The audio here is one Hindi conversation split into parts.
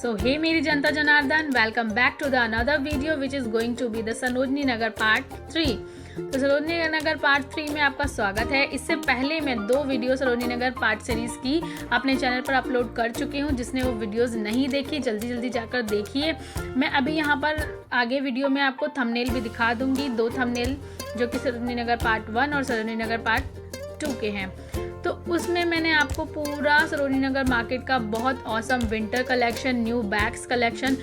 So hey मेरी जनता जनार्दन, welcome back to the another video which is going to be the Sarojini Nagar part 3। तो सरोजनी नगर पार्ट 3 में आपका स्वागत है। इससे पहले मैं 2 video Sarojini Nagar part series की अपने चैनल पर अपलोड कर चुकी हूँ। जिसने वो वीडियोज़ नहीं देखी जल्दी जाकर देखिए। मैं अभी यहाँ पर आगे वीडियो में आपको थंबनेल भी दिखा दूँगी, 2 थंबनेल जो कि सरोजनी नगर पार्ट 1 और सरोजनी नगर पार्ट 2 के हैं। तो उसमें मैंने आपको पूरा सरोजनी नगर मार्केट का बहुत awesome winter collection, new bags collection,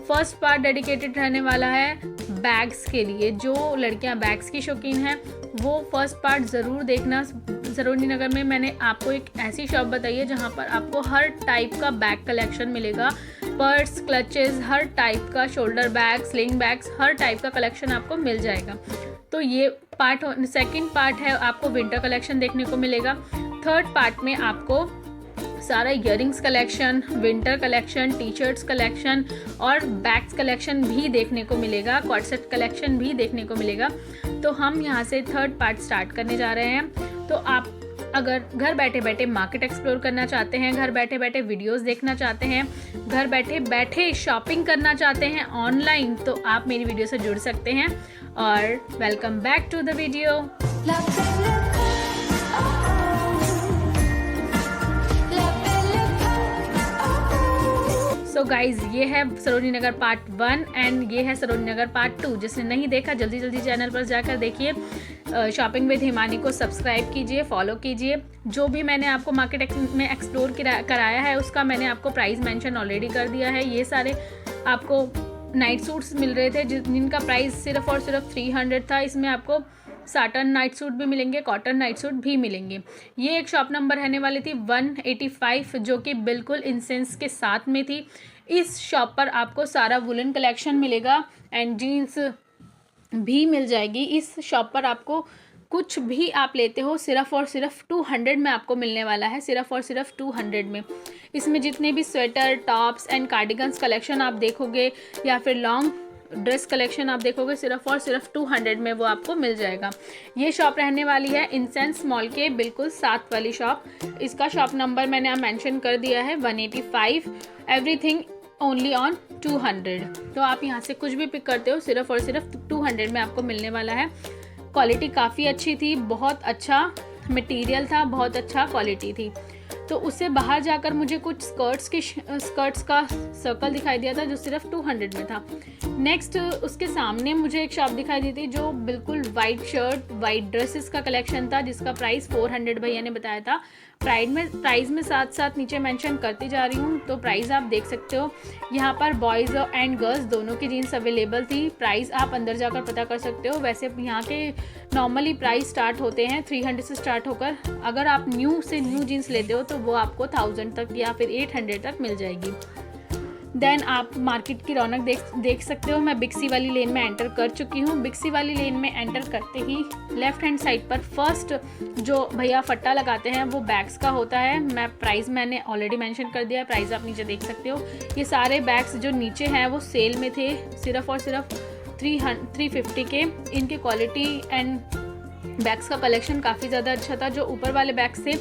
first part dedicated रहने वाला है बैग्स के लिए। जो लड़कियां बैग्स की शौकीन हैं वो फर्स्ट पार्ट ज़रूर देखना। सरोजनी नगर में मैंने आपको एक ऐसी शॉप बताई है जहां पर आपको हर टाइप का बैग कलेक्शन मिलेगा। पर्स, क्लचेस, हर टाइप का शोल्डर बैग, स्लिंग बैग्स, हर टाइप का कलेक्शन आपको मिल जाएगा। तो ये सेकंड पार्ट है, आपको विंटर कलेक्शन देखने को मिलेगा। थर्ड पार्ट में आपको सारा earrings collection, winter collection, T shirts collection और बैग्स कलेक्शन भी देखने को मिलेगा, कॉर्ड सेट कलेक्शन भी देखने को मिलेगा। तो हम यहाँ से थर्ड पार्ट स्टार्ट करने जा रहे हैं। तो आप अगर घर बैठे बैठे मार्केट एक्सप्लोर करना चाहते हैं, घर बैठे बैठे वीडियोस देखना चाहते हैं, घर बैठे बैठे शॉपिंग करना चाहते हैं ऑनलाइन, तो आप मेरी वीडियो से जुड़ सकते हैं। और welcome back to the video. So guys, ये है सरोजनी नगर पार्ट 1 एंड ये है सरोजनी नगर पार्ट 2। जिसने नहीं देखा जल्दी चैनल पर जाकर देखिए। शॉपिंग विद हिमानी को सब्सक्राइब कीजिए, फॉलो कीजिए। जो भी मैंने आपको मार्केट में एक्सप्लोर कराया है उसका मैंने आपको प्राइस मेंशन ऑलरेडी कर दिया है। ये सारे आपको नाइट सूट्स मिल रहे थे जिनका प्राइस सिर्फ और सिर्फ 300 था। इसमें आपको साटन नाइट सूट भी मिलेंगे, कॉटन नाइट सूट भी मिलेंगे। ये एक शॉप नंबर रहने वाली थी 185 जो कि बिल्कुल इंसेंस के साथ में थी। इस शॉप पर आपको सारा वुलन कलेक्शन मिलेगा एंड जीन्स भी मिल जाएगी। इस शॉप पर आपको कुछ भी आप लेते हो सिर्फ और सिर्फ 200 में आपको मिलने वाला है, सिर्फ और सिर्फ 200 में। इसमें जितने भी sweater, tops and cardigans collection आप देखोगे या फिर लॉन्ग ड्रेस कलेक्शन आप देखोगे सिर्फ और सिर्फ 200 में वो आपको मिल जाएगा। ये शॉप रहने वाली है इंसेंस मॉल के बिल्कुल साथ वाली शॉप। इसका शॉप नंबर मैंने आप मेंशन कर दिया है 185। Everything only on 200। तो आप यहाँ से कुछ भी पिक करते हो सिर्फ और सिर्फ 200 में आपको मिलने वाला है। क्वालिटी काफ़ी अच्छी थी, बहुत अच्छा मटेरियल था, बहुत अच्छा क्वालिटी थी। तो उससे बाहर जाकर मुझे कुछ स्कर्ट्स का सर्कल दिखाई दिया था जो सिर्फ 200 में था। नेक्स्ट उसके सामने मुझे एक शॉप दिखाई दी थी जो बिल्कुल वाइट शर्ट, वाइट ड्रेसेस का कलेक्शन था जिसका प्राइस 400 भैया ने बताया था। प्राइस में साथ साथ नीचे मेंशन करती जा रही हूँ, तो प्राइस आप देख सकते हो। यहाँ पर बॉयज़ एंड गर्ल्स दोनों की जीन्स अवेलेबल थी। प्राइस आप अंदर जाकर पता कर सकते हो। वैसे यहाँ के नॉर्मली प्राइस स्टार्ट होते हैं 300 से स्टार्ट होकर। अगर आप न्यू जीन्स लेते हो तो वो आपको 1000 तक या फिर 800 तक मिल जाएगी। देन आप मार्केट की रौनक देख सकते हो। मैं बिक्सी वाली लेन में एंटर कर चुकी हूँ। बिक्सी वाली लेन में एंटर करते ही लेफ्ट हैंड साइड पर फर्स्ट जो भैया फट्टा लगाते हैं वो बैग्स का होता है। प्राइस मैंने ऑलरेडी मेंशन कर दिया है, प्राइस आप नीचे देख सकते हो। ये सारे बैग्स जो नीचे हैं वो सेल में थे सिर्फ और सिर्फ 350 के। इनकी क्वालिटी एंड बैग्स का कलेक्शन काफ़ी ज़्यादा अच्छा था। जो ऊपर वाले बैग्स थे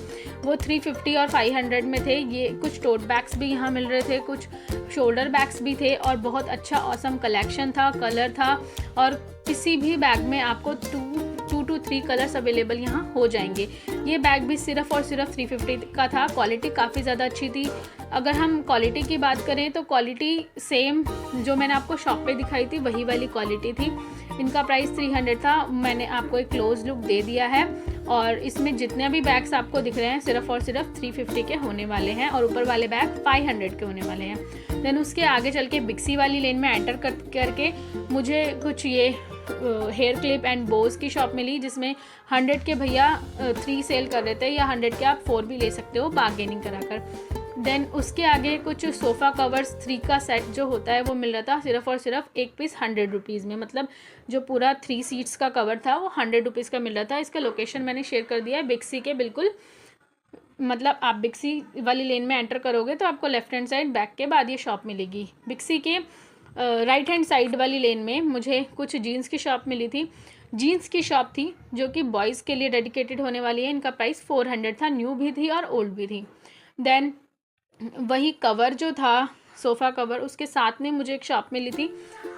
वो 350 और 500 में थे। ये कुछ टोट बैग्स भी यहाँ मिल रहे थे, कुछ शोल्डर बैग्स भी थे और बहुत अच्छा ऑसम कलेक्शन था, कलर था। और किसी भी बैग में आपको 2 to 3 कलर्स अवेलेबल यहाँ हो जाएंगे। ये बैग भी सिर्फ और सिर्फ 350 का था। क्वालिटी काफ़ी ज़्यादा अच्छी थी। अगर हम क्वालिटी की बात करें तो क्वालिटी सेम जो मैंने आपको शॉप पे दिखाई थी वही वाली क्वालिटी थी। इनका प्राइस 300 था। मैंने आपको एक क्लोज लुक दे दिया है और इसमें जितने भी बैग्स आपको दिख रहे हैं सिर्फ और सिर्फ 350 के होने वाले हैं और ऊपर वाले बैग 500 के होने वाले हैं। देन उसके आगे चल के बिक्सी वाली लेन में एंटर करके मुझे कुछ ये हेयर क्लिप एंड बोज की शॉप मिली जिसमें 100 के भैया 3 सेल कर रहे थे, या 100 के आप 4 भी ले सकते हो बार्गेनिंग कराकर। देन उसके आगे कुछ सोफ़ा कवर्स 3 का सेट जो होता है वो मिल रहा था सिर्फ और सिर्फ एक पीस 100 रुपीज़ में। मतलब जो पूरा 3 सीट्स का कवर था वो 100 रुपीज़ का मिल रहा था। इसका लोकेशन मैंने शेयर कर दिया है बिक्सी के बिल्कुल, मतलब आप बिक्सी वाली लेन में एंटर करोगे तो आपको लेफ्ट हैंड साइड बैक के बाद ये शॉप मिलेगी। बिक्सी के राइट हैंड साइड वाली लेन में मुझे कुछ जीन्स की शॉप मिली थी। जीन्स की शॉप थी जो कि बॉयज़ के लिए डेडिकेटेड होने वाली है। इनका प्राइस 400 था, न्यू भी थी और ओल्ड भी थी। देन वही कवर जो था सोफ़ा कवर, उसके साथ में मुझे एक शॉप मिली थी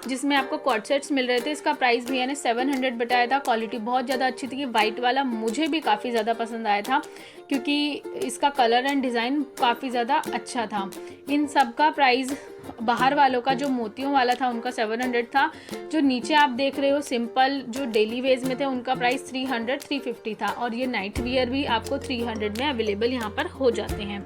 जिसमें आपको कॉर्ड सेट्स मिल रहे थे। इसका प्राइस भैया ने 700 बताया था। क्वालिटी बहुत ज़्यादा अच्छी थी। वाइट वाला मुझे भी काफ़ी ज़्यादा पसंद आया था क्योंकि इसका कलर एंड डिज़ाइन काफ़ी ज़्यादा अच्छा था। इन सब का प्राइस, बाहर वालों का जो मोतियों वाला था उनका 700 था। जो नीचे आप देख रहे हो सिंपल जो डेली वेज में थे उनका प्राइस 350 था। और ये नाइट वियर भी आपको 300 में अवेलेबल यहाँ पर हो जाते हैं।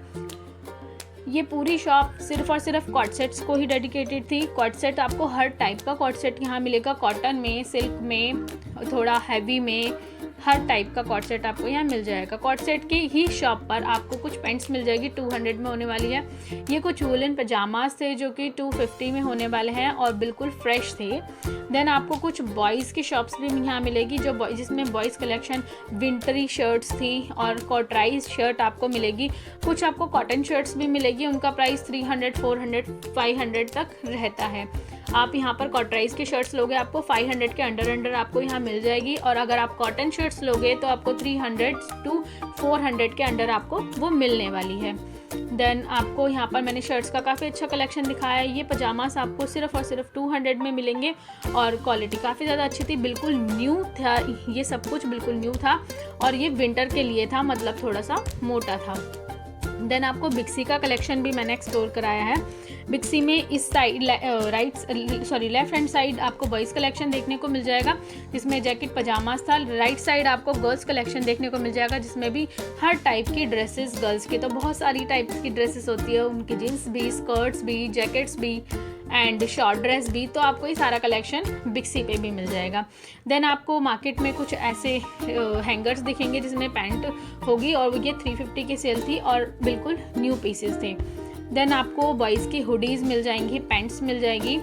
ये पूरी शॉप सिर्फ और सिर्फ कॉर्ड सेट्स को ही डेडिकेटेड थी। कॉर्ड सेट आपको हर टाइप का कॉर्ड सेट यहाँ मिलेगा, कॉटन में, सिल्क में, थोड़ा हैवी में, हर टाइप का कॉर्ड सेट आपको यहाँ मिल जाएगा। कॉर्ड सेट की ही शॉप पर आपको कुछ पैंट्स मिल जाएगी, 200 में होने वाली है। ये कुछ वूलन पजामाज थे जो कि 250 में होने वाले हैं और बिल्कुल फ्रेश थे। देन आपको कुछ बॉयज़ की शॉप्स भी यहाँ मिलेगी जिसमें बॉयज़ कलेक्शन विंटरी शर्ट्स थी और कॉटराइज शर्ट आपको मिलेगी। कुछ आपको कॉटन शर्ट्स भी मिलेगी, उनका प्राइस 300, 400, 500 तक रहता है। आप यहाँ पर कॉटराइज की शर्ट्स लोगे आपको 500 के अंडर आपको यहाँ मिल जाएगी। और अगर आप कॉटन शर्ट्स लोगे तो आपको 300 to 400 के अंडर आपको वो मिलने वाली है। देन आपको यहाँ पर मैंने शर्ट्स का काफ़ी अच्छा कलेक्शन दिखाया है। ये पजामास आपको सिर्फ और सिर्फ 200 में मिलेंगे और क्वालिटी काफ़ी ज़्यादा अच्छी थी, बिल्कुल न्यू था। ये सब कुछ बिल्कुल न्यू था और ये विंटर के लिए था, मतलब थोड़ा सा मोटा था। देन आपको बिक्सी का कलेक्शन भी मैंने एक्सप्लोर कराया है। बिक्सी में इस साइड लेफ्ट हैंड साइड आपको बॉयज़ कलेक्शन देखने को मिल जाएगा जिसमें जैकेट पजामास था। राइट साइड आपको गर्ल्स कलेक्शन देखने को मिल जाएगा जिसमें भी हर टाइप की ड्रेसेस, गर्ल्स की तो बहुत सारी टाइप्स की ड्रेसेस होती है, उनकी जीन्स भी, स्कर्ट्स भी, जैकेट्स भी एंड शॉर्ट ड्रेस भी। तो आपको ये सारा कलेक्शन बिक्सी पे भी मिल जाएगा। देन आपको मार्केट में कुछ ऐसे हैंगर्स दिखेंगे जिसमें पैंट होगी और ये 350 की सेल थी और बिल्कुल न्यू पीसेस थे। देन आपको बॉयज़ की हुडीज़ मिल जाएंगी, पैंट्स मिल जाएगी।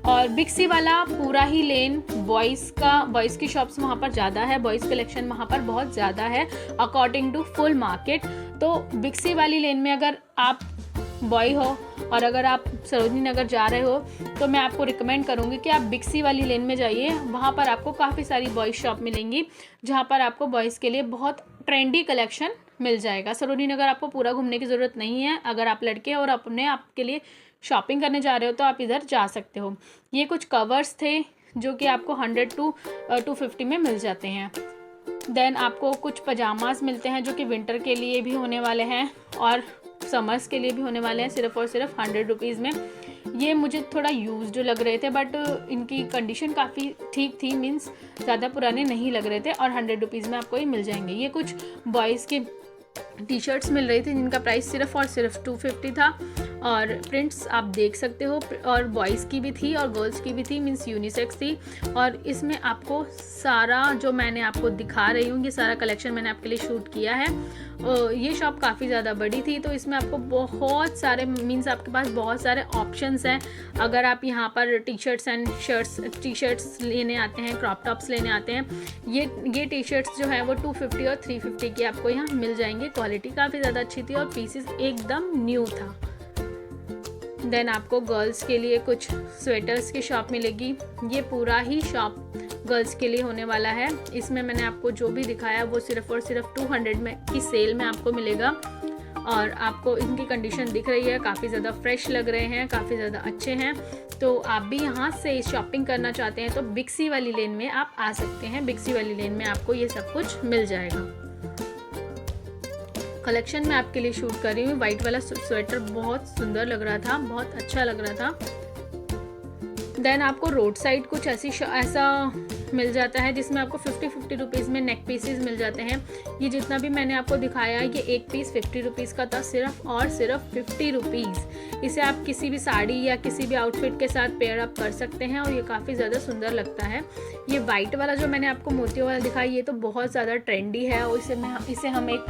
और बिक्सी वाला पूरा ही लेन बॉयज़ की शॉप्स वहाँ पर ज़्यादा है, बॉयज़ कलेक्शन वहाँ पर बहुत ज़्यादा है अकॉर्डिंग टू फुल मार्केट। तो बिक्सी वाली लेन में अगर आप बॉय हो और अगर आप सरोजनी नगर जा रहे हो तो मैं आपको रिकमेंड करूँगी कि आप बिक्सी वाली लेन में जाइए। वहाँ पर आपको काफ़ी सारी बॉयज़ शॉप मिलेंगी जहाँ पर आपको बॉयज़ के लिए बहुत ट्रेंडी कलेक्शन मिल जाएगा। सरोजनी नगर आपको पूरा घूमने की ज़रूरत नहीं है। अगर आप लड़के और अपने आप के लिए शॉपिंग करने जा रहे हो तो आप इधर जा सकते हो। ये कुछ कवर्स थे जो कि आपको 100 to 250 में मिल जाते हैं। देन आपको कुछ पजामास मिलते हैं जो कि विंटर के लिए भी होने वाले हैं और समर्स के लिए भी होने वाले हैं, सिर्फ और सिर्फ 100 रुपीज़ में। ये मुझे थोड़ा यूज्ड लग रहे थे बट इनकी कंडीशन काफ़ी ठीक थी, मीन्स ज़्यादा पुराने नहीं लग रहे थे और 100 रुपीज़ में आपको ये मिल जाएंगे। ये कुछ बॉयज़ की टी शर्ट्स मिल रही थी जिनका प्राइस सिर्फ और सिर्फ 250 था और प्रिंट्स आप देख सकते हो। और बॉयज़ की भी थी और गर्ल्स की भी थी, मीन्स यूनिसेक्स थी। और इसमें आपको सारा जो मैंने आपको दिखा रही हूँ ये सारा कलेक्शन मैंने आपके लिए शूट किया है। ये शॉप काफ़ी ज़्यादा बड़ी थी तो इसमें आपको बहुत सारे, मीन्स आपके पास बहुत सारे ऑप्शंस हैं। अगर आप यहाँ पर टी शर्ट्स लेने आते हैं, क्रॉप टॉप्स लेने आते हैं, ये टी शर्ट्स जो है वो 250 और 350 की आपको यहाँ मिल जाएंगे। क्वालिटी काफ़ी ज़्यादा अच्छी थी और पीसेस एकदम न्यू था। देन आपको गर्ल्स के लिए कुछ स्वेटर्स की शॉप मिलेगी। ये पूरा ही शॉप गर्ल्स के लिए होने वाला है। इसमें मैंने आपको जो भी दिखाया वो सिर्फ और सिर्फ 200 में की सेल में आपको मिलेगा और आपको इनकी कंडीशन दिख रही है, काफ़ी ज़्यादा फ्रेश लग रहे हैं, काफ़ी ज़्यादा अच्छे हैं। तो आप भी यहाँ से शॉपिंग करना चाहते हैं तो बिक्सी वाली लेन में आप आ सकते हैं। बिक्सी वाली लेन में आपको ये सब कुछ मिल जाएगा। कलेक्शन मैं आपके लिए शूट कर रही हूँ। वाइट वाला स्वेटर बहुत सुंदर लग रहा था, बहुत अच्छा लग रहा था। देन आपको रोड साइड कुछ ऐसा मिल जाता है जिसमें आपको 50 रुपीज़ में नेक पीसेस मिल जाते हैं। ये जितना भी मैंने आपको दिखाया है ये एक पीस 50 रुपीज़ का था, सिर्फ और सिर्फ 50 रुपीज़। इसे आप किसी भी साड़ी या किसी भी आउटफिट के साथ पेयर अप कर सकते हैं और ये काफ़ी ज़्यादा सुंदर लगता है। ये वाइट वाला जो मैंने आपको मोतियों वाला दिखाया ये तो बहुत ज़्यादा ट्रेंडी है और इसे हम एक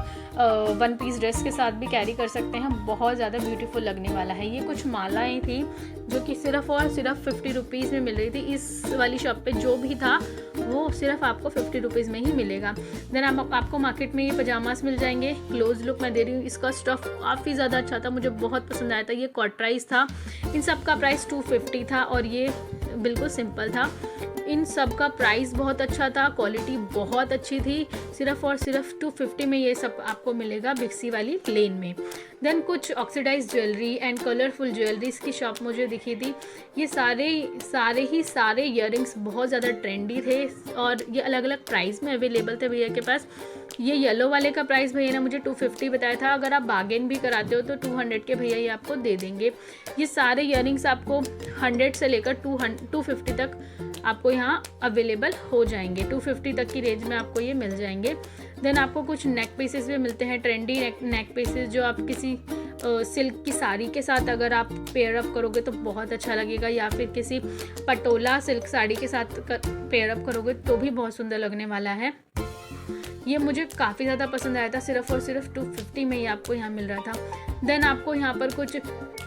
1 पीस ड्रेस के साथ भी कैरी कर सकते हैं, बहुत ज़्यादा ब्यूटीफुल लगने वाला है। ये कुछ मालाएँ थी जो कि सिर्फ और सिर्फ 50 रुपीज़ में मिल रही थी। इस वाली शॉप पे जो भी था वो सिर्फ आपको 50 रुपीज़ में ही मिलेगा। देन आपको मार्केट में ये पजामास मिल जाएंगे। क्लोज लुक मैं दे रही हूँ, इसका स्टफ़ काफ़ी ज़्यादा अच्छा था, मुझे बहुत पसंद आया था। ये कॉटराइज था, इन सब का प्राइस 250 था और ये बिल्कुल सिंपल था। इन सब का प्राइस बहुत अच्छा था, क्वालिटी बहुत अच्छी थी। सिर्फ और सिर्फ 250 में ये सब आपको मिलेगा बिक्सी वाली लेन में। देन कुछ oxidise jewellery and colourful jewelleries की शॉप मुझे दिखी थी। ये सारे ईयरिंग्स बहुत ज़्यादा ट्रेंडी थे और ये अलग अलग प्राइस में अवेलेबल थे भैया के पास। ये येलो वाले का प्राइस भैया ने मुझे 250 बताया था। अगर आप बार्गेन भी कराते हो तो 200 के भैया ये आपको दे देंगे। ये सारे ईयरिंग्स आपको 100 से लेकर 250 तक आपको यहाँ अवेलेबल हो जाएंगे। 250 तक की रेंज में आपको ये मिल जाएंगे। देन आपको कुछ नेक पीसेस भी मिलते हैं, ट्रेंडी नेक पीसेस, जो आप किसी सिल्क की साड़ी के साथ अगर आप पेयर अप करोगे तो बहुत अच्छा लगेगा, या फिर किसी पटोला सिल्क साड़ी के साथ पेयर अप करोगे तो भी बहुत सुंदर लगने वाला है। ये मुझे काफ़ी ज़्यादा पसंद आया था। सिर्फ और सिर्फ 250 में ही आपको यहाँ मिल रहा था। देन आपको यहाँ पर कुछ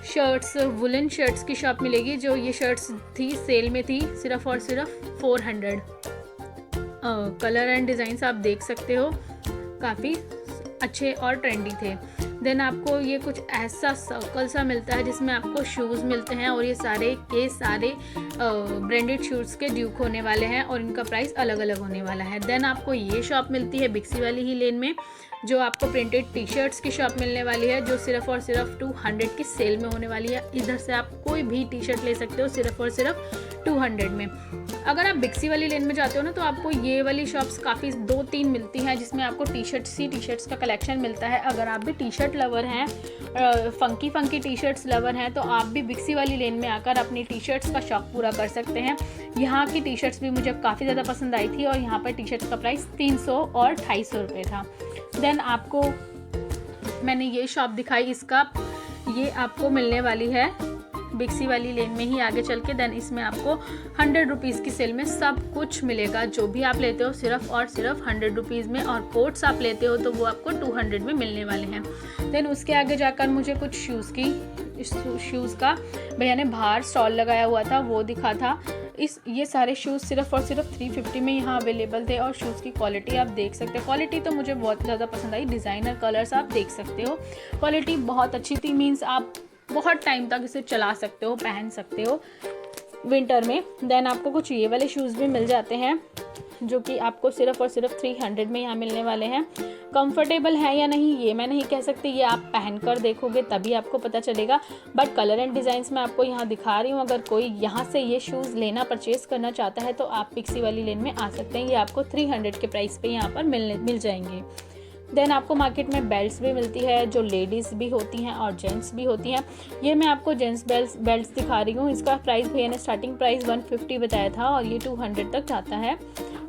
शर्ट्स, वुलन शर्ट्स की शॉप मिलेगी। जो ये शर्ट्स थी सेल में थी, सिर्फ और सिर्फ 400। कलर एंड डिज़ाइंस आप देख सकते हो, काफ़ी अच्छे और ट्रेंडी थे। देन आपको ये कुछ ऐसा सर्कल सा मिलता है जिसमें आपको शूज़ मिलते हैं, और ये सारे के सारे ब्रांडेड शूज़ के ड्यूक होने वाले हैं और इनका प्राइस अलग अलग होने वाला है। देन आपको ये शॉप मिलती है बिक्सी वाली ही लेन में, जो आपको प्रिंटेड टी शर्ट्स की शॉप मिलने वाली है, जो सिर्फ और सिर्फ 200 की सेल में होने वाली है। इधर से आप कोई भी टी शर्ट ले सकते हो सिर्फ और सिर्फ 200 में। अगर आप बिक्सी वाली लेन में जाते हो ना तो आपको ये वाली शॉप्स काफ़ी 2-3 मिलती हैं जिसमें आपको टी शर्ट्स का कलेक्शन मिलता है। अगर आप भी टी शर्ट लवर हैं, फंकी टी शर्ट्स लवर हैं, तो आप भी बिक्सी वाली लेन में आकर अपनी टी शर्ट्स का शौक पूरा कर सकते हैं। यहाँ की टी शर्ट्स भी मुझे काफ़ी ज़्यादा पसंद आई थी, और यहाँ पर टी शर्ट्स का प्राइस 300 और 250 रुपये था। देन आपको मैंने ये शॉप दिखाई, इसका ये आपको मिलने वाली है बिक्सी वाली लेन में ही आगे चल के। देन इसमें आपको 100 रुपीज़ की सेल में सब कुछ मिलेगा। जो भी आप लेते हो सिर्फ और सिर्फ 100 रुपीज़ में, और कोट्स आप लेते हो तो वो आपको 200 में मिलने वाले हैं। देन उसके आगे जाकर मुझे कुछ शूज़ का भैया ने बाहर स्टॉल लगाया हुआ था, वो दिखा था। ये सारे शूज़ सिर्फ और सिर्फ 350 में यहाँ अवेलेबल थे, और शूज़ की क्वालिटी आप देख सकते हो। क्वालिटी तो मुझे बहुत ज़्यादा पसंद आई। डिज़ाइनर कलर्स आप देख सकते हो, क्वालिटी बहुत अच्छी थी। मीन्स आप बहुत टाइम तक इसे चला सकते हो, पहन सकते हो विंटर में। देन आपको कुछ ये वाले शूज़ भी मिल जाते हैं जो कि आपको सिर्फ और सिर्फ 300 में यहाँ मिलने वाले हैं। कंफर्टेबल है या नहीं ये मैं नहीं कह सकती, ये आप पहन कर देखोगे तभी आपको पता चलेगा। बट कलर एंड डिज़ाइंस मैं आपको यहाँ दिखा रही हूँ। अगर कोई यहाँ से ये शूज़ लेना, परचेज़ करना चाहता है तो आप बिक्सी वाली लेन में आ सकते हैं। ये आपको 300 के प्राइस पे यहाँ पर मिल जाएंगे। देन आपको मार्केट में बेल्ट्स भी मिलती है, जो लेडीज़ भी होती हैं और जेंट्स भी होती हैं। ये मैं आपको जेंट्स बेल्ट्स दिखा रही हूँ। इसका प्राइस भैया ने स्टार्टिंग प्राइस 150 बताया था, और ये 200 तक जाता है।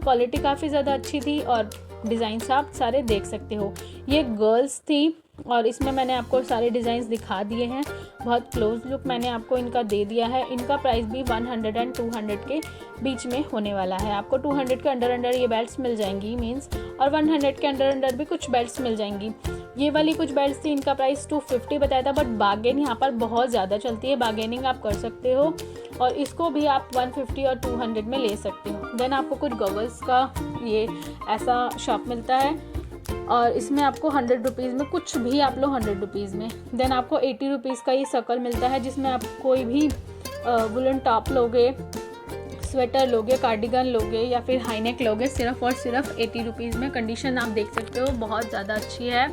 क्वालिटी काफ़ी ज़्यादा अच्छी थी, और डिज़ाइंस आप सारे देख सकते हो। ये गर्ल्स थी, और इसमें मैंने आपको सारे डिज़ाइंस दिखा दिए हैं। बहुत क्लोज लुक मैंने आपको इनका दे दिया है। इनका प्राइस भी 100 एंड 200 के बीच में होने वाला है। आपको 200 के अंडर ये बेल्ट्स मिल जाएंगी मीन्स, और 100 के अंडर भी कुछ बेल्ट्स मिल जाएंगी। ये वाली कुछ बेल्ट्स थी, इनका प्राइस 250 बताया था, बट बार्गेन यहाँ पर बहुत ज़्यादा चलती है। बार्गेनिंग आप कर सकते हो, और इसको भी आप 150 और 200 में ले सकते हो। देन आपको कुछ गॉगल्स का ये ऐसा शॉप मिलता है, और इसमें आपको 100 रुपीज़ में कुछ भी आप लो 100 रुपीज़ में। देन आपको 80 रुपीज़ का ये सर्कल मिलता है, जिसमें आप कोई भी वुलन टॉप लोगे, स्वेटर लोगे, कार्डिगन लोगे, या फिर हाईनेक लोगे, सिर्फ और सिर्फ 80 रुपीज़ में। कंडीशन आप देख सकते हो बहुत ज़्यादा अच्छी है।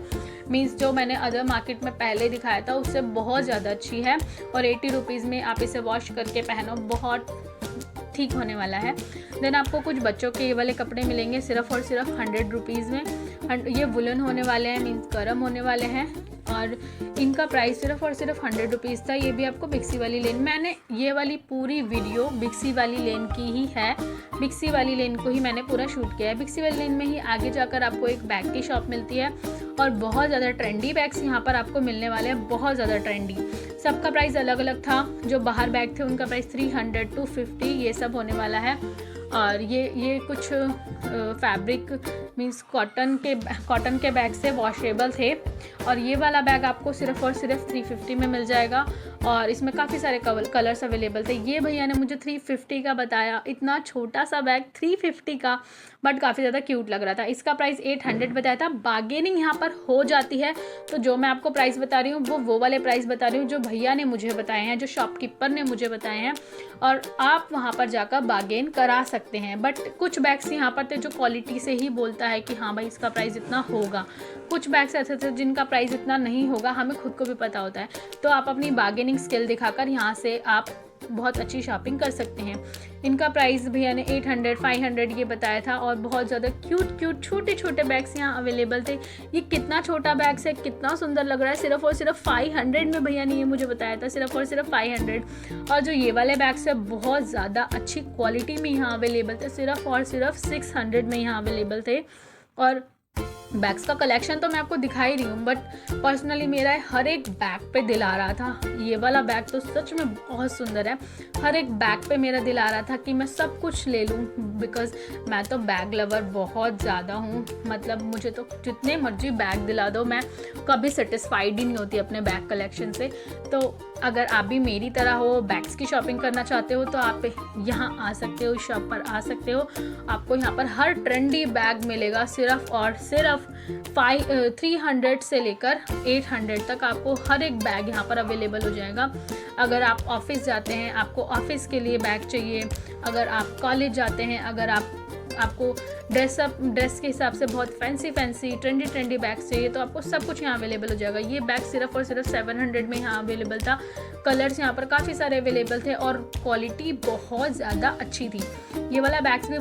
मीन्स जो मैंने अदर मार्केट में पहले दिखाया था उससे बहुत ज़्यादा अच्छी है, और 80 रुपीज़ में आप इसे वॉश करके पहनो, बहुत ठीक होने वाला है। देन आपको कुछ बच्चों के ये वाले कपड़े मिलेंगे सिर्फ और सिर्फ 100 रुपीज़ में। ये वुलन होने वाले हैं, मीन्स गर्म होने वाले हैं, और इनका प्राइस सिर्फ और सिर्फ 100 रुपीज़ था। ये भी आपको बिक्सी वाली लेन, मैंने ये वाली पूरी वीडियो बिक्सी वाली लेन की ही है। बिक्सी वाली लेन को ही मैंने पूरा शूट किया है। बिक्सी वाली लेन में ही आगे जाकर आपको एक बैग की शॉप मिलती है, और बहुत ज़्यादा ट्रेंडी बैग्स यहाँ पर आपको मिलने वाले हैं, बहुत ज़्यादा ट्रेंडी। सबका प्राइस अलग अलग था। जो बाहर बैग थे उनका प्राइस 300, 250 ये सब होने वाला है। और ये कुछ फैब्रिक मीन्स कॉटन के बैग से वॉशेबल थे, और ये वाला बैग आपको सिर्फ और सिर्फ 350 में मिल जाएगा। और इसमें काफ़ी सारे कलर्स अवेलेबल थे। ये भैया ने मुझे 350 का बताया, इतना छोटा सा बैग 350 का, बट काफ़ी ज़्यादा क्यूट लग रहा था। इसका प्राइस 800 बताया था। बार्गेनिंग यहाँ पर हो जाती है, तो जो मैं आपको प्राइस बता रही हूँ वो वाले प्राइस बता रही हूँ जो भैया ने मुझे बताए हैं, जो शॉपकीपर ने मुझे बताए हैं, और आप वहाँ पर जाकर बार्गेन करा सकते हैं। बट कुछ बैग्स यहाँ पर थे जो क्वालिटी से ही बोलता है कि हाँ भाई इसका प्राइस इतना होगा। कुछ बैग्स ऐसे थे जिनका प्राइस इतना नहीं होगा, हमें खुद को भी पता होता है। तो आप अपनी बार्गेनिंग स्किल दिखाकर यहाँ से आप बहुत अच्छी शॉपिंग कर सकते हैं। इनका प्राइस भैया ने 800 500 ये बताया था। और बहुत ज़्यादा क्यूट छोटे छोटे बैग्स यहाँ अवेलेबल थे। ये कितना छोटा बैग्स है, कितना सुंदर लग रहा है। सिर्फ और सिर्फ 500 में भैया ने ये मुझे बताया था, सिर्फ और सिर्फ 500। और जो ये वाले बैग्स है बहुत ज़्यादा अच्छी क्वालिटी में यहाँ अवेलेबल थे, सिर्फ और सिर्फ 600 में यहाँ अवेलेबल थे। और बैग्स का कलेक्शन तो मैं आपको दिखा ही रही हूँ, बट पर्सनली मेरा हर एक बैग पे दिल आ रहा था। ये वाला बैग तो सच में बहुत सुंदर है। हर एक बैग पे मेरा दिल आ रहा था कि मैं सब कुछ ले लूँ, बिकॉज मैं तो बैग लवर बहुत ज़्यादा हूँ। मतलब मुझे तो जितने मर्जी बैग दिला दो, मैं कभी सेटिस्फाइड ही नहीं होती अपने बैग कलेक्शन से। तो अगर आप भी मेरी तरह हो, बैग्स की शॉपिंग करना चाहते हो, तो आप यहाँ आ सकते हो, इस शॉप पर आ सकते हो। आपको यहाँ पर हर ट्रेंडी बैग मिलेगा, सिर्फ और सिर्फ 300 से लेकर 800 तक आपको हर एक बैग यहाँ पर अवेलेबल हो जाएगा। अगर आप ऑफिस जाते हैं, आपको ऑफिस के लिए बैग चाहिए, अगर आप कॉलेज जाते हैं, अगर आपको ड्रेस के हिसाब से बहुत फैंसी ट्रेंडी बैग्स चाहिए, तो आपको सब कुछ यहाँ अवेलेबल हो जाएगा। ये बैग सिर्फ और सिर्फ 700 में यहाँ अवेलेबल था। कलर्स यहाँ पर काफ़ी सारे अवेलेबल थे और क्वालिटी बहुत ज़्यादा अच्छी थी। ये वाला बैग भी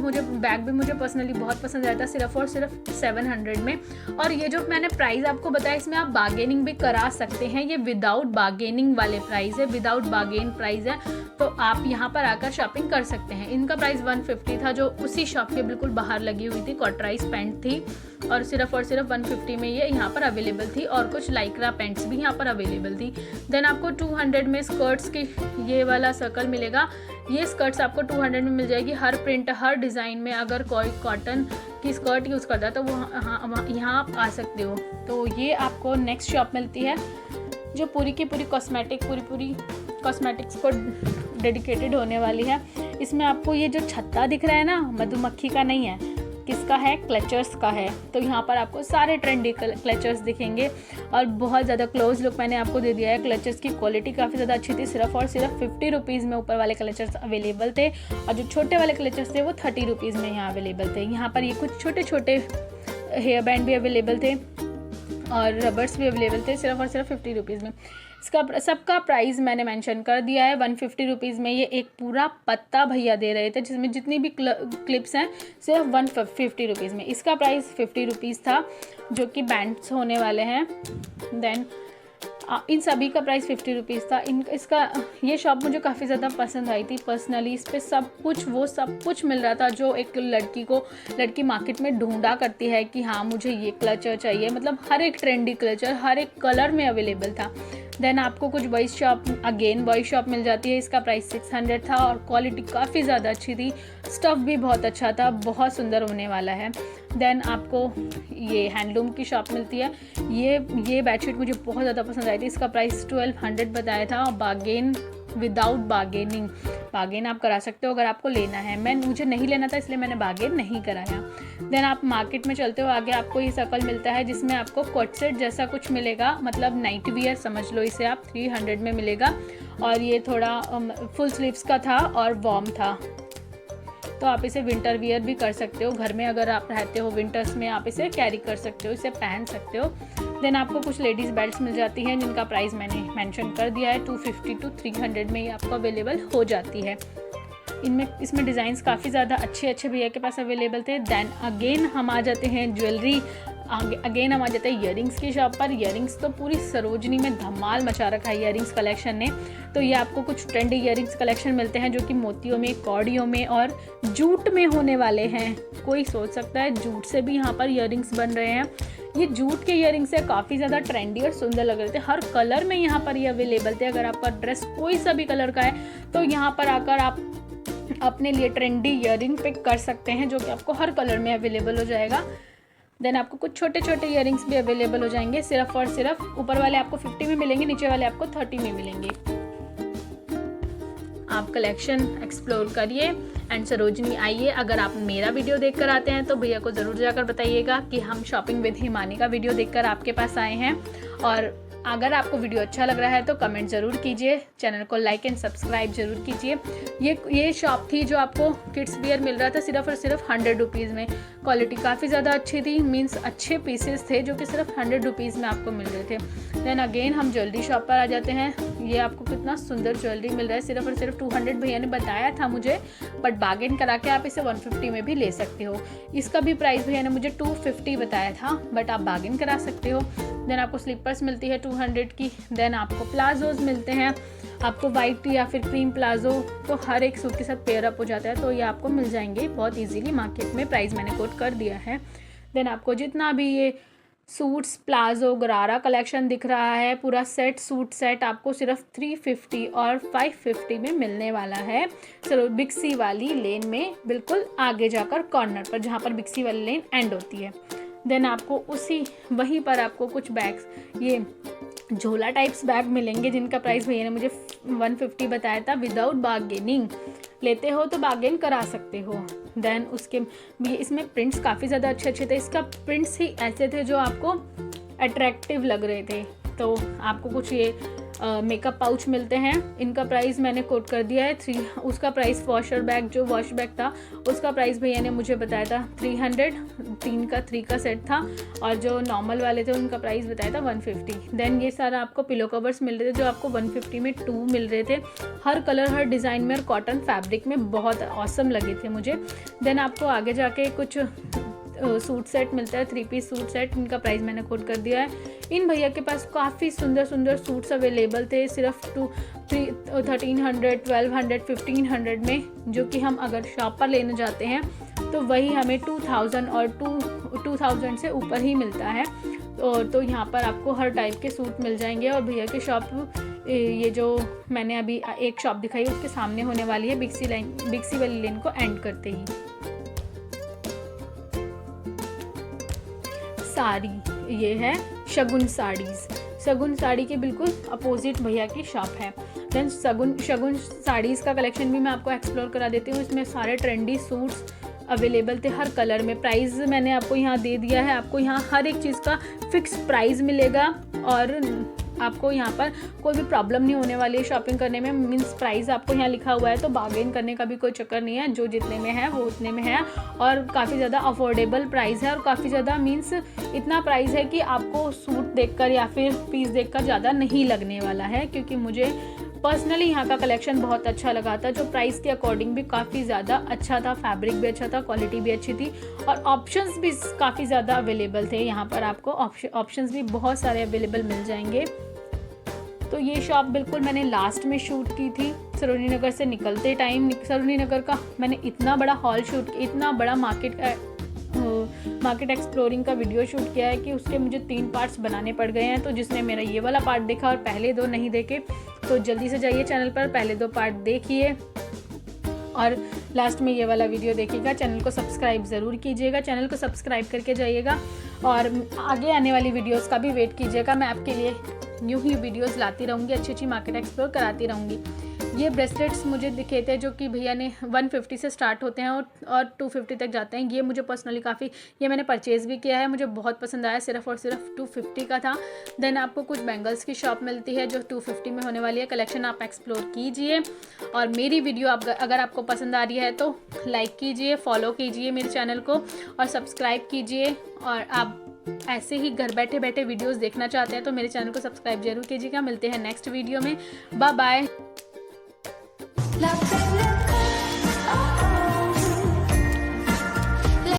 मुझे पर्सनली बहुत पसंद आया था, सिर्फ और सिर्फ 700 में। और ये जो मैंने प्राइस आपको बताया, इसमें आप बार्गेनिंग भी करा सकते हैं। ये विदाउट बार्गेनिंग वाले प्राइस है, विदाउट बार्गेन प्राइस है, तो आप यहाँ पर आकर शॉपिंग कर सकते हैं। इनका प्राइस 150 था, जो उसी शॉप के बिल्कुल बाहर लगी हुई थी, कॉटराइज पैंट थी, और सिर्फ 150 में ये यहाँ पर अवेलेबल थी। और कुछ लाइक्रा पैंट्स भी यहाँ पर अवेलेबल थी। देन आपको 200 में स्कर्ट्स की ये वाला सर्कल मिलेगा। ये स्कर्ट्स आपको 200 में मिल जाएगी। हर प्रिंट, हर डिज़ाइन में अगर कोई कॉटन की स्कर्ट यूज़ करता है तो वो यहाँ आप आ सकते हो। तो ये आपको नेक्स्ट शॉप मिलती है जो पूरी की पूरी कॉस्मेटिक्स को डेडिकेटेड होने वाली है। इसमें आपको ये जो छत्ता दिख रहा है ना, मधुमक्खी का नहीं है, किसका है, क्लचर्स का है। तो यहाँ पर आपको सारे ट्रेंडी क्लचर्स दिखेंगे और बहुत ज़्यादा क्लोज लुक मैंने आपको दे दिया है। क्लचर्स की क्वालिटी काफ़ी ज़्यादा अच्छी थी। सिर्फ और सिर्फ 50 रुपीज़ में ऊपर वाले क्लचर्स अवेलेबल थे, और जो छोटे वाले क्लचर्स थे वो 30 रुपीज़ में यहाँ अवेलेबल थे। यहाँ पर ये कुछ छोटे छोटे हेयर बैंड भी अवेलेबल थे और रबर्स भी अवेलेबल थे, सिर्फ और सिर्फ 50 रुपीज़ में। इसका सबका प्राइस मैंने मेंशन कर दिया है। 150 रुपीज़ में ये एक पूरा पत्ता भैया दे रहे थे, जिसमें जितनी भी क्लिप्स हैं सिर्फ 150 रुपीज़ में। इसका प्राइस 50 रुपीज़ था, जो कि बैंड्स होने वाले हैं। देन इन सभी का प्राइस 50 रुपीज़ था। ये शॉप मुझे काफ़ी ज़्यादा पसंद आई थी पर्सनली। इस पर सब कुछ मिल रहा था जो एक लड़की मार्केट में ढूंढा करती है कि हाँ मुझे ये क्लचर चाहिए। मतलब हर एक ट्रेंडी क्लचर हर एक कलर में अवेलेबल था। देन आपको कुछ बॉयज़ शॉप मिल जाती है। इसका प्राइस 600 था और क्वालिटी काफ़ी ज़्यादा अच्छी थी। स्टफ़ भी बहुत अच्छा था, बहुत सुंदर होने वाला है। देन आपको ये हैंडलूम की शॉप मिलती है। ये बेडशीट मुझे बहुत ज़्यादा पसंद आई थी। इसका प्राइस 1200 बताया था। विदाउट बार्गेन आप करा सकते हो अगर आपको लेना है। मुझे नहीं लेना था, इसलिए मैंने बार्गेन नहीं कराया। देन आप मार्केट में चलते हो आगे, आपको ये सर्कल मिलता है जिसमें आपको कोट सेट जैसा कुछ मिलेगा, मतलब नाइट वियर समझ लो इसे आप। 300 में मिलेगा और ये थोड़ा फुल स्लीव्स का था और वार्म था, तो आप इसे विंटर वियर भी कर सकते हो। घर में अगर आप रहते हो विंटर्स में, आप इसे कैरी कर सकते हो, इसे पहन सकते हो। देन आपको कुछ लेडीज़ बेल्ट्स मिल जाती हैं जिनका प्राइस मैंने मेंशन कर दिया है। 250 to 300 में ये आपको अवेलेबल हो जाती है। इसमें डिज़ाइंस काफ़ी ज़्यादा अच्छे भैया के पास अवेलेबल थे। देन अगेन हम आ जाते हैं ज्वेलरी, अगेन हम आ जाते हैं ईयरिंग्स की शॉप पर। ईयरिंग्स तो पूरी सरोजनी में धमाल मचा रखा है ईयरिंग्स कलेक्शन ने। तो ये आपको कुछ ट्रेंडी ईयरिंग्स कलेक्शन मिलते हैं जो कि मोतियों में, कौड़ियों में और जूट में होने वाले हैं। कोई सोच सकता है जूट से भी यहाँ पर ईयरिंग्स बन रहे हैं। ये जूट के ईयरिंग्स से काफ़ी ज़्यादा ट्रेंडी और सुंदर लग रहे थे। हर कलर में यहाँ पर ये अवेलेबल थे। अगर आपका ड्रेस कोई सा भी कलर का है तो यहाँ पर आकर आप अपने लिए ट्रेंडी ईयरिंग पिक कर सकते हैं, जो कि आपको हर कलर में अवेलेबल हो जाएगा। देन आपको कुछ छोटे छोटे ईयरिंग्स भी अवेलेबल हो जाएंगे। सिर्फ और सिर्फ ऊपर वाले आपको 50 में मिलेंगे, नीचे वाले आपको 30 में मिलेंगे। आप कलेक्शन एक्सप्लोर करिए एंड सरोजनी आइए। अगर आप मेरा वीडियो देखकर आते हैं तो भैया को ज़रूर जाकर बताइएगा कि हम शॉपिंग विद हिमानी का वीडियो देखकर आपके पास आए हैं। और अगर आपको वीडियो अच्छा लग रहा है तो कमेंट ज़रूर कीजिए, चैनल को लाइक एंड सब्सक्राइब जरूर कीजिए। ये शॉप थी जो आपको किड्स वियर मिल रहा था सिर्फ और सिर्फ 100 रुपीज़ में। क्वालिटी काफ़ी ज़्यादा अच्छी थी, मीन्स अच्छे पीसेस थे जो कि सिर्फ 100 रुपीज़ में आपको मिल रहे थे। देन अगेन हम ज्वेलरी शॉप पर आ जाते हैं। ये आपको कितना सुंदर ज्वेलरी मिल रहा है, सिर्फ और सिर्फ 200 भैया ने बताया था मुझे, बट बार्गेन करा के आप इसे 150 में भी ले सकते हो। इसका भी प्राइस भैया ने मुझे 250 बताया था, बट आप बार्गेन करा सकते हो। देन आपको स्लीपर्स मिलती है 200 की। देन आपको प्लाजोज मिलते हैं, आपको वाइट या फिर क्रीम प्लाजो तो हर एक सूट के साथ पेयर अप हो जाता है, तो ये आपको मिल जाएंगे बहुत इजीली मार्केट में। प्राइस मैंने कोट कर दिया है। देन आपको जितना भी ये सूट्स प्लाजो गरारा कलेक्शन दिख रहा है, पूरा सेट सूट सेट आपको सिर्फ 350 और 550 में मिलने वाला है। चलो बिक्सी वाली लेन में बिल्कुल आगे जाकर कॉर्नर पर, जहाँ पर बिक्सी वाली लेन एंड होती है। देन आपको वहीं पर आपको कुछ बैग्स, ये झोला टाइप्स बैग मिलेंगे जिनका प्राइस भैया ने मुझे 150 बताया था विदाउट बार्गेनिंग। लेते हो तो बार्गेन करा सकते हो। देन उसके इसमें प्रिंट्स काफ़ी ज़्यादा अच्छे थे। इसका प्रिंट्स ही ऐसे थे जो आपको अट्रैक्टिव लग रहे थे। तो आपको कुछ ये मेकअप पाउच मिलते हैं, इनका प्राइस मैंने कोट कर दिया है 3। उसका प्राइस वॉशर बैग, जो वॉश बैग था उसका प्राइस भैया ने मुझे बताया था 300, 3 का सेट था। और जो नॉर्मल वाले थे उनका प्राइस बताया था 150। देन ये सारा आपको पिलो कवर्स मिल रहे थे जो आपको 150 में 2 मिल रहे थे, हर कलर हर डिज़ाइन में और कॉटन फैब्रिक में, बहुत ऑसम लगे थे मुझे। देन आपको आगे जाके कुछ सूट सेट मिलता है, 3 पीस सूट सेट, इनका प्राइस मैंने कोट कर दिया है। इन भैया के पास काफ़ी सुंदर सुंदर सूट्स अवेलेबल थे सिर्फ 1300, 1200, 1500 में, जो कि हम अगर शॉप पर लेने जाते हैं तो वही हमें 2000 और 2000 से ऊपर ही मिलता है। तो यहाँ पर आपको हर टाइप के सूट मिल जाएंगे। और भैया की शॉप, ये जो मैंने अभी एक शॉप दिखाई उसके सामने होने वाली है, बिक्सी वाली लेन को एंड करते ही। साड़ी, ये है शगुन साड़ीज़। शगुन साड़ी के बिल्कुल अपोजिट भैया की शॉप है। देन शगुन साड़ीज़ का कलेक्शन भी मैं आपको एक्सप्लोर करा देती हूँ। इसमें सारे ट्रेंडी सूट्स अवेलेबल थे हर कलर में। प्राइस मैंने आपको यहाँ दे दिया है, आपको यहाँ हर एक चीज़ का फिक्स प्राइस मिलेगा और आपको यहाँ पर कोई भी प्रॉब्लम नहीं होने वाली है शॉपिंग करने में। मीन्स प्राइस आपको यहाँ लिखा हुआ है तो बार्गेन करने का भी कोई चक्कर नहीं है, जो जितने में है वो उतने में है। और काफ़ी ज़्यादा अफोर्डेबल प्राइस है और काफ़ी ज़्यादा मीन्स इतना प्राइस है कि आपको सूट देखकर या फिर पीस देखकर ज़्यादा नहीं लगने वाला है। क्योंकि मुझे पर्सनली यहाँ का कलेक्शन बहुत अच्छा लगा था, जो प्राइस के अकॉर्डिंग भी काफ़ी ज़्यादा अच्छा था, फैब्रिक भी अच्छा था, क्वालिटी भी अच्छी थी और ऑप्शंस भी काफ़ी ज़्यादा अवेलेबल थे। यहाँ पर आपको ऑप्शंस भी बहुत सारे अवेलेबल मिल जाएंगे। तो ये शॉप बिल्कुल मैंने लास्ट में शूट की थी, सरोजनी नगर से निकलते टाइम। सरोजनी नगर का मैंने इतना बड़ा हॉल शूट, इतना बड़ा मार्केट एक्सप्लोरिंग का वीडियो शूट किया है कि उसके मुझे 3 पार्ट्स बनाने पड़ गए हैं। तो जिसने मेरा ये वाला पार्ट देखा और पहले 2 नहीं देखे तो जल्दी से जाइए चैनल पर, पहले 2 पार्ट देखिए और लास्ट में ये वाला वीडियो देखिएगा। चैनल को सब्सक्राइब ज़रूर कीजिएगा, चैनल को सब्सक्राइब करके जाइएगा और आगे आने वाली वीडियोस का भी वेट कीजिएगा। मैं आपके लिए यूँ ही वीडियोस लाती रहूँगी, अच्छी अच्छी मार्केट एक्सप्लोर कराती रहूँगी। ये ब्रेसलेट्स मुझे दिखे थे जो कि भैया ने 150 से स्टार्ट होते हैं और 250 तक जाते हैं। ये मुझे पर्सनली काफ़ी, ये मैंने परचेज़ भी किया है, मुझे बहुत पसंद आया। सिर्फ और सिर्फ 250 का था। देन आपको कुछ बैंगल्स की शॉप मिलती है जो 250 में होने वाली है। कलेक्शन आप एक्सप्लोर कीजिए और मेरी वीडियो अगर आपको पसंद आ रही है तो लाइक कीजिए, फॉलो कीजिए मेरे चैनल को और सब्सक्राइब कीजिए। और आप ऐसे ही घर बैठे बैठे वीडियोस देखना चाहते हैं तो मेरे चैनल को सब्सक्राइब जरूर कीजिएगा। मिलते हैं नेक्स्ट वीडियो में, बाय बाय।